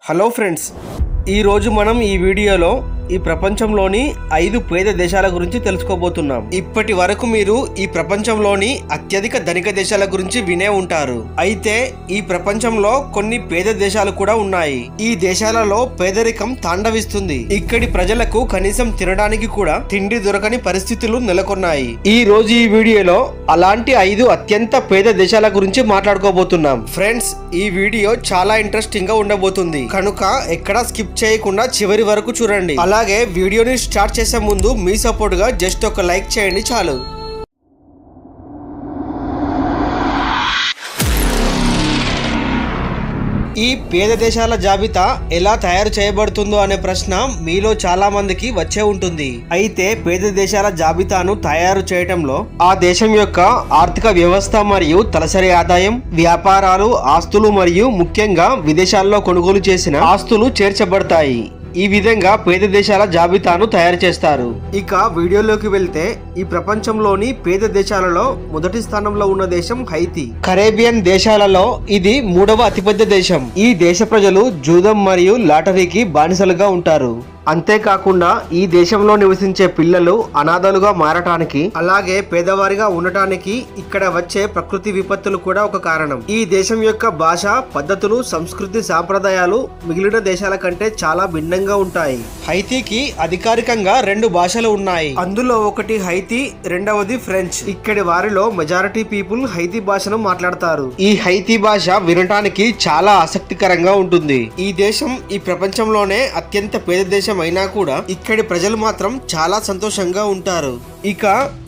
Hello friends, ఈరోజు మనం ఈ వీడియోలో ఈ ప్రపంచంలోని 5 పేద దేశాల గురించి తెలుసుకోబోతున్నాం. ఇప్పటి వరకు మీరు ఈ ప్రపంచంలోని అత్యధిక ధనిక దేశాల గురించి వినే ఉంటారు. అయితే ఈ ప్రపంచంలో కొన్ని పేద దేశాలు కూడా ఉన్నాయి. ఈ దేశాలలో పేదరికం తాండవిస్తుంది. ఇక్కడి ప్రజలకు కనీసం తినడానికి కూడా తిండి దొరకని పరిస్థితులు నెలకొన్నాయి. ఈ రోజు ఈ వీడియోలో అలాంటి 5 అత్యంత పేద దేశాల గురించి మాట్లాడుకోబోతున్నాం. ఫ్రెండ్స్, ఈ వీడియో చాలా ఇంట్రెస్టింగ్ గా ఉండబోతుంది కనుక ఎక్కడా స్కిప్ చేయకుండా చివరి వరకు చూడండి. అలాగే వీడియోని స్టార్ట్ చేసే ముందు మీ సపోర్ట్ గా జస్ట్ ఒక లైక్ చేయండి చాలు. ఈ పేద దేశాల జాబితా ఎలా తయారు చేయబడుతుందో అనే ప్రశ్న మీలో చాలా మందికి వచ్చే ఉంటుంది. అయితే పేద దేశాల జాబితాను తయారు చేయటంలో ఆ దేశం యొక్క ఆర్థిక వ్యవస్థ మరియు తలసరి ఆదాయం, వ్యాపారాలు, ఆస్తులు మరియు ముఖ్యంగా విదేశాల్లో కొనుగోలు చేసిన ఆస్తులు చేర్చబడతాయి. ఈ విధంగా పేద దేశాల జాబితాను తయారు చేస్తారు. ఇక వీడియోలోకి వెళ్తే ఈ ప్రపంచంలోని పేద దేశాలలో మొదటి స్థానంలో ఉన్న దేశం హైతీ. కరేబియన్ దేశాలలో ఇది 3వ అతిపెద్ద దేశం. ఈ దేశ ప్రజలు జూదం మరియు లాటరీకి బానిసలుగా ఉంటారు. అంతేకాకుండా ఈ దేశంలో నివసించే పిల్లలు అనాథలుగా మారటానికి, అలాగే పేదవారిగా ఉండటానికి ఇక్కడ వచ్చే ప్రకృతి విపత్తులు కూడా ఒక కారణం. ఈ దేశం యొక్క భాష, పద్ధతులు, సంస్కృతి, సాంప్రదాయాలు మిగిలిన దేశాల కంటే చాలా భిన్నంగా ఉంటాయి. హైతీకి అధికారికంగా 2 భాషలు ఉన్నాయి. అందులో ఒకటి హైతీ, రెండవది ఫ్రెంచ్. ఇక్కడి వారిలో మెజారిటీ పీపుల్ హైతీ భాషను మాట్లాడతారు. ఈ హైతీ భాష వినటానికి చాలా ఆసక్తికరంగా ఉంటుంది. ఈ దేశం ఈ ప్రపంచంలోనే అత్యంత పేద దేశం అయినా కూడా ఇక్కడి ప్రజలు మాత్రం చాలా సంతోషంగా ఉంటారు. ఇక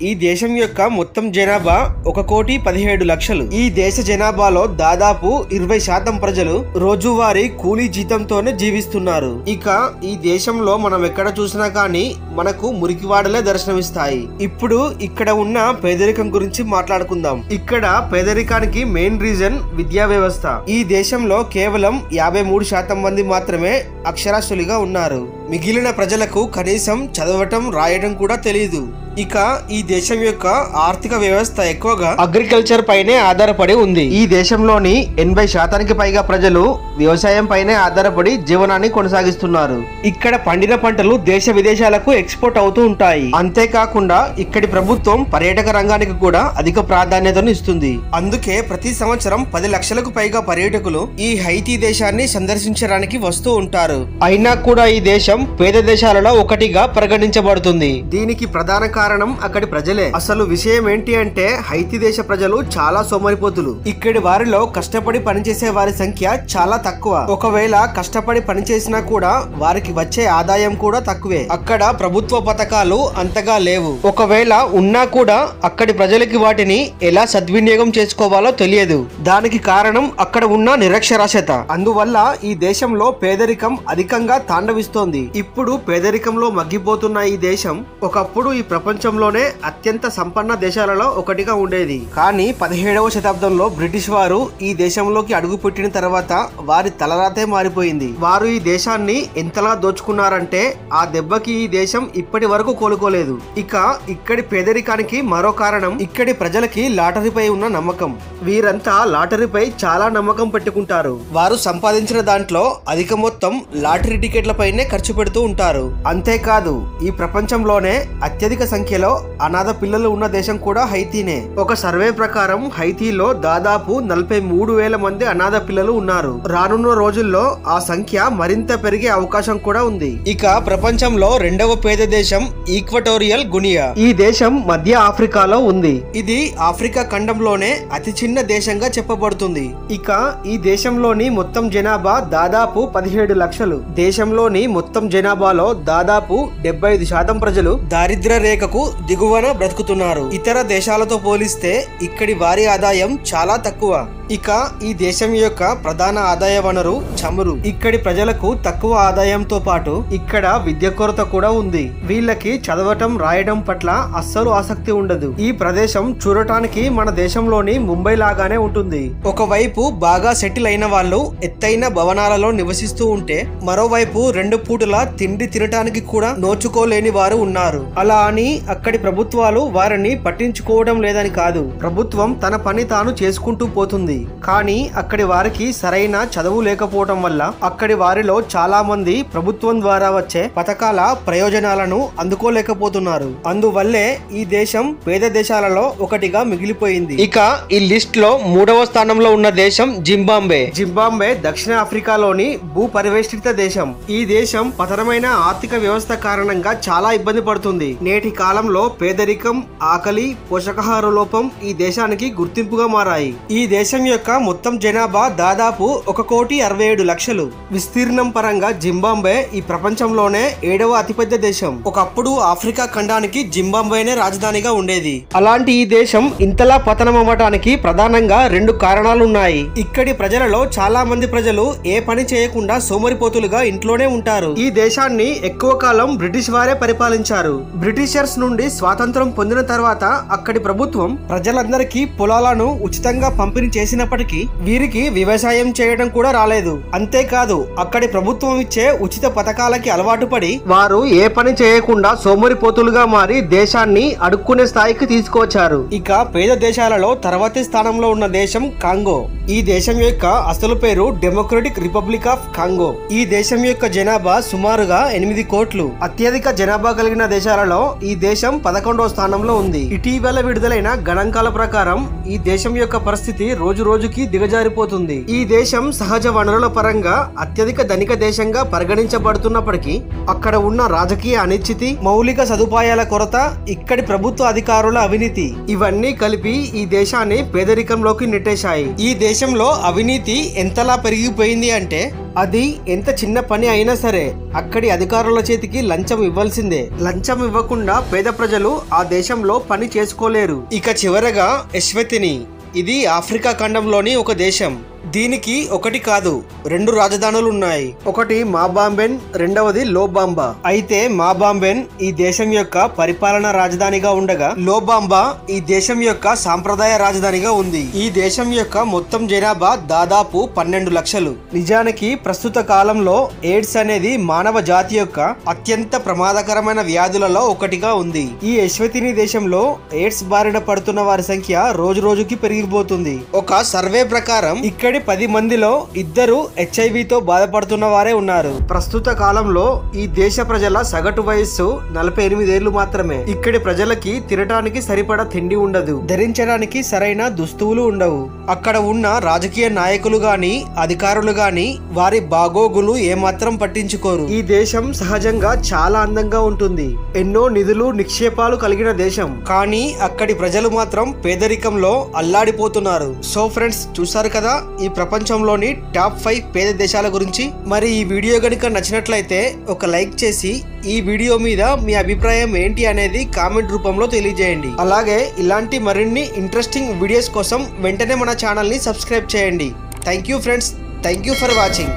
ఈ దేశం యొక్క మొత్తం జనాభా 1,17,00,000. ఈ దేశ జనాభాలో దాదాపు 20% ప్రజలు రోజువారీ కూలీ జీతంతోనే జీవిస్తున్నారు. ఇక ఈ దేశంలో మనం ఎక్కడ చూసినా కానీ మనకు మురికివాడలే దర్శనమిస్తాయి. ఇప్పుడు ఇక్కడ ఉన్న పేదరికం గురించి మాట్లాడుకుందాం. ఇక్కడ పేదరికానికి మెయిన్ రీజన్ విద్యా వ్యవస్థ. ఈ దేశంలో కేవలం 53% మంది మాత్రమే అక్షరాస్యులుగా ఉన్నారు. మిగిలిన ప్రజలకు కనీసం చదవటం, రాయడం కూడా తెలియదు. ఇక ఈ దేశం యొక్క ఆర్థిక వ్యవస్థ ఎక్కువగా అగ్రికల్చర్ పైనే ఆధారపడి ఉంది. ఈ దేశంలోని 80% పైగా ప్రజలు వ్యవసాయం పైనే ఆధారపడి జీవనాన్ని కొనసాగిస్తున్నారు. ఇక్కడ పండిన పంటలు దేశ విదేశాలకు ఎక్స్పోర్ట్ అవుతూ ఉంటాయి. అంతేకాకుండా ఇక్కడి ప్రభుత్వం పర్యాటక రంగానికి కూడా అధిక ప్రాధాన్యతను ఇస్తుంది. అందుకే ప్రతి సంవత్సరం 10 లక్షలకు పైగా పర్యాటకులు ఈ హైతీ దేశాన్ని సందర్శించడానికి వస్తూ ఉంటారు. అయినా కూడా ఈ దేశం పేద దేశాలలో ఒకటిగా పరిగణించబడుతుంది. దీనికి ప్రధాన కారణం అక్కడి ప్రజలే. అసలు విషయం ఏంటి అంటే హైతీ దేశ ప్రజలు చాలా సోమరిపోతులు. ఇక్కడి వారిలో కష్టపడి పనిచేసే వారి సంఖ్య చాలా తక్కువ. ఒకవేళ కష్టపడి పనిచేసినా కూడా వారికి వచ్చే ఆదాయం కూడా తక్కువే. అక్కడ ప్రభుత్వ పథకాలు అంతగా లేవు. ఒకవేళ ఉన్నా కూడా అక్కడి ప్రజలకి వాటిని ఎలా సద్వినియోగం చేసుకోవాలో తెలియదు. దానికి కారణం అక్కడ ఉన్న నిరక్షరాస్యత. అందువల్ల ఈ దేశంలో పేదరికం అధికంగా తాండవిస్తోంది. ఇప్పుడు పేదరికంలో మగ్గిపోతున్న ఈ దేశం ఒకప్పుడు ఈ ప్రపంచంలోనే అత్యంత సంపన్న దేశాలలో ఒకటిగా ఉండేది. కానీ 17వ శతాబ్దంలో బ్రిటిష్ వారు ఈ దేశంలోకి అడుగుపెట్టిన తర్వాత వారి తలరాతే మారిపోయింది. వారు ఈ దేశాన్ని ఎంతలా దోచుకున్నారంటే ఆ దెబ్బకి ఈ దేశం ఇప్పటి వరకు కోలుకోలేదు. ఇక ఇక్కడి పేదరికానికి మరో కారణం ఇక్కడి ప్రజలకి లాటరీపై ఉన్న నమ్మకం. వీరంతా లాటరీపై చాలా నమ్మకం పెట్టుకుంటారు. వారు సంపాదించిన దాంట్లో అధిక మొత్తం లాటరీ టికెట్ల పైనే ఖర్చు పెడుతూ ఉంటారు. అంతేకాదు ఈ ప్రపంచంలోనే అత్యధిక సంఖ్యలో అనాథ పిల్లలు ఉన్న దేశం కూడా హైతీనే. ఒక సర్వే ప్రకారం హైతీలో దాదాపు 43,000 మంది అనాథ పిల్లలు ఉన్నారు. రానున్న రోజుల్లో ఆ సంఖ్య మరింత పెరిగే అవకాశం కూడా ఉంది. ఇక ప్రపంచంలో 2వ పేద దేశం ఈక్వటోరియల్ గునియా. ఈ దేశం మధ్య ఆఫ్రికాలో ఉంది. ఇది ఆఫ్రికా ఖండంలోనే అతి చిన్న దేశంగా చెప్పబడుతుంది. ఇక ఈ దేశంలోని మొత్తం జనాభా దాదాపు 17 లక్షలు. దేశంలోని మొత్తం జనాభాలో దాదాపు 75% ప్రజలు దారిద్ర్య రేఖకు దిగువన బ్రతుకుతున్నారు. ఇతర దేశాలతో పోలిస్తే ఇక్కడి వారి ఆదాయం చాలా తక్కువ. ఇక ఈ దేశం యొక్క ప్రధాన ఆదాయ వనరు చమురు. ఇక్కడి ప్రజలకు తక్కువ ఆదాయంతో పాటు ఇక్కడ విద్య కొరత కూడా ఉంది. వీళ్ళకి చదవటం, రాయడం పట్ల అస్సలు ఆసక్తి ఉండదు. ఈ ప్రదేశం చూడటానికి మన దేశంలోని ముంబై లాగానే ఉంటుంది. ఒకవైపు బాగా సెటిల్ అయిన వాళ్ళు ఎత్తైన భవనాలలో నివసిస్తూ ఉంటే, మరోవైపు 2 పూటల తిండి తినటానికి కూడా నోచుకోలేని వారు ఉన్నారు. అలా అని అక్కడి ప్రభుత్వాలు వారిని పట్టించుకోవడం లేదని కాదు. ప్రభుత్వం తన పని తాను చేసుకుంటూ పోతుంది. ఉంది. కానీ అక్కడి వారికి సరైన చదువు లేకపోవటం వల్ల అక్కడి వారిలో చాలా మంది ప్రభుత్వం ద్వారా వచ్చే పథకాల ప్రయోజనాలను అందుకోలేకపోతున్నారు. అందువల్లే ఈ దేశం పేద దేశాలలో ఒకటిగా మిగిలిపోయింది. ఇక ఈ లిస్ట్ లో 3వ స్థానంలో ఉన్న దేశం జింబాబ్వే. జింబాబ్వే దక్షిణ ఆఫ్రికాలోని భూ పరివేష్టిత దేశం. ఈ దేశం పతనమైన ఆర్థిక వ్యవస్థ కారణంగా చాలా ఇబ్బంది పడుతుంది. నేటి కాలంలో పేదరికం, ఆకలి, పోషకాహార లోపం ఈ దేశానికి గుర్తింపుగా మారాయి. ఈ దేశం యొక్క మొత్తం జనాభా దాదాపు 1,67,00,000. విస్తీర్ణం పరంగా జింబాబ్వే ఈ ప్రపంచంలోనే 7వ అతిపెద్ద దేశం. ఒకప్పుడు ఆఫ్రికా ఖండానికి జింబాబ్వేనే రాజధానిగా ఉండేది. అలాంటి ఈ దేశం ఇంతలా పతనం అవ్వటానికి ప్రధానంగా 2 కారణాలున్నాయి. ఇక్కడి ప్రజలలో చాలా మంది ప్రజలు ఏ పని చేయకుండా సోమరిపోతులుగా ఇంట్లోనే ఉంటారు. ఈ దేశాన్ని ఎక్కువ కాలం బ్రిటిష్ వారే పరిపాలించారు. బ్రిటిషర్స్ నుండి స్వాతంత్రం పొందిన తర్వాత అక్కడి ప్రభుత్వం ప్రజలందరికీ పొలాలను ఉచితంగా పంపిణీ చేసినప్పటికీ వీరికి వ్యవసాయం చేయడం కూడా రాలేదు. అంతేకాదు అక్కడి ప్రభుత్వం ఇచ్చే ఉచిత పథకాలకి అలవాటు పడి వారు ఏ పని చేయకుండా సోమరిపోతులుగా మారి దేశాన్ని అడుక్కునే స్థాయికి తీసుకువచ్చారు. ఇక పేద దేశాలలో తర్వాతి స్థానంలో ఉన్న దేశం కాంగో. ఈ దేశం యొక్క అసలు పేరు డెమోక్రటిక్ రిపబ్లిక్ ఆఫ్ కాంగో. ఈ దేశం యొక్క జనాభా సుమారుగా 8 కోట్లు. అత్యధిక జనాభా కలిగిన దేశాలలో ఈ దేశం 11వ స్థానంలో ఉంది. ఇటీవల విడుదలైన గణాంకాల ప్రకారం ఈ దేశం యొక్క పరిస్థితి రోజు రోజుకి దిగజారిపోతుంది. ఈ దేశం సహజ వనరుల పరంగా అత్యధిక ధనిక దేశంగా పరిగణించబడుతున్నప్పటికీ అక్కడ ఉన్న రాజకీయ అనిశ్చితి, మౌలిక సదుపాయాల కొరత, ఇక్కడి ప్రభుత్వ అధికారుల అవినీతి ఇవన్నీ కలిపి ఈ దేశాన్ని పేదరికంలోకి నెట్టేశాయి. ఈ దేశంలో అవినీతి ఎంతలా పెరిగిపోయింది అంటే అది ఎంత చిన్న పని అయినా సరే అక్కడి అధికారుల చేతికి లంచం ఇవ్వాల్సిందే. లంచం ఇవ్వకుండా పేద ప్రజలు ఆ దేశంలో పని చేసుకోలేరు. ఇక చివరగా ఎస్వతిని. ఇది ఆఫ్రికా ఖండంలోని ఒక దేశం. దీనికి ఒకటి కాదు 2 రాజధానులు ఉన్నాయి. ఒకటి మాబాంబెన్, రెండవది లోబాంబా. అయితే మాబాంబెన్ ఈ దేశం యొక్క పరిపాలనా రాజధానిగా ఉండగా లోబాంబా ఈ దేశం యొక్క సాంప్రదాయ రాజధానిగా ఉంది. ఈ దేశం యొక్క మొత్తం జనాభా దాదాపు 12 లక్షలు. నిజానికి ప్రస్తుత కాలంలో ఎయిడ్స్ అనేది మానవ జాతి యొక్క అత్యంత ప్రమాదకరమైన వ్యాధులలో ఒకటిగా ఉంది. ఈ ఎస్వతిని దేశంలో ఎయిడ్స్ బారిన పడుతున్న వారి సంఖ్య రోజు రోజుకి పెరిగిపోతుంది. ఒక సర్వే ప్రకారం ఇక్కడి 10 మందిలో 2 HIV-తో బాధపడుతున్న వారే ఉన్నారు. ప్రస్తుత కాలంలో ఈ దేశ ప్రజల సగటు వయస్సు 48 ఏళ్లు మాత్రమే. ఇక్కడి ప్రజలకి తినటానికి సరిపడా తిండి ఉండదు, ధరించడానికి సరైన దుస్తువులు ఉండవు. అక్కడ ఉన్న రాజకీయ నాయకులు గాని అధికారులు గాని వారి బాగోగులు ఏమాత్రం పట్టించుకోరు. ఈ దేశం సహజంగా చాలా అందంగా ఉంటుంది. ఎన్నో నిధులు, నిక్షేపాలు కలిగిన దేశం. కానీ అక్కడి ప్రజలు మాత్రం పేదరికంలో అల్లాడిపోతున్నారు. సో ఫ్రెండ్స్, చూసారు కదా ఈ ప్రపంచంలోని టాప్ 5 పేద దేశాల గురించి. మరి ఈ వీడియో గనుక నచ్చినట్లయితే ఒక లైక్ చేసి ఈ వీడియో మీద మీ అభిప్రాయం ఏంటి అనేది కామెంట్ రూపంలో తెలియజేయండి. అలాగే ఇలాంటి మరిన్ని ఇంట్రెస్టింగ్ వీడియోస్ కోసం వెంటనే మన ఛానల్ని సబ్స్క్రైబ్ చేయండి. Thank you friends, thank you for watching.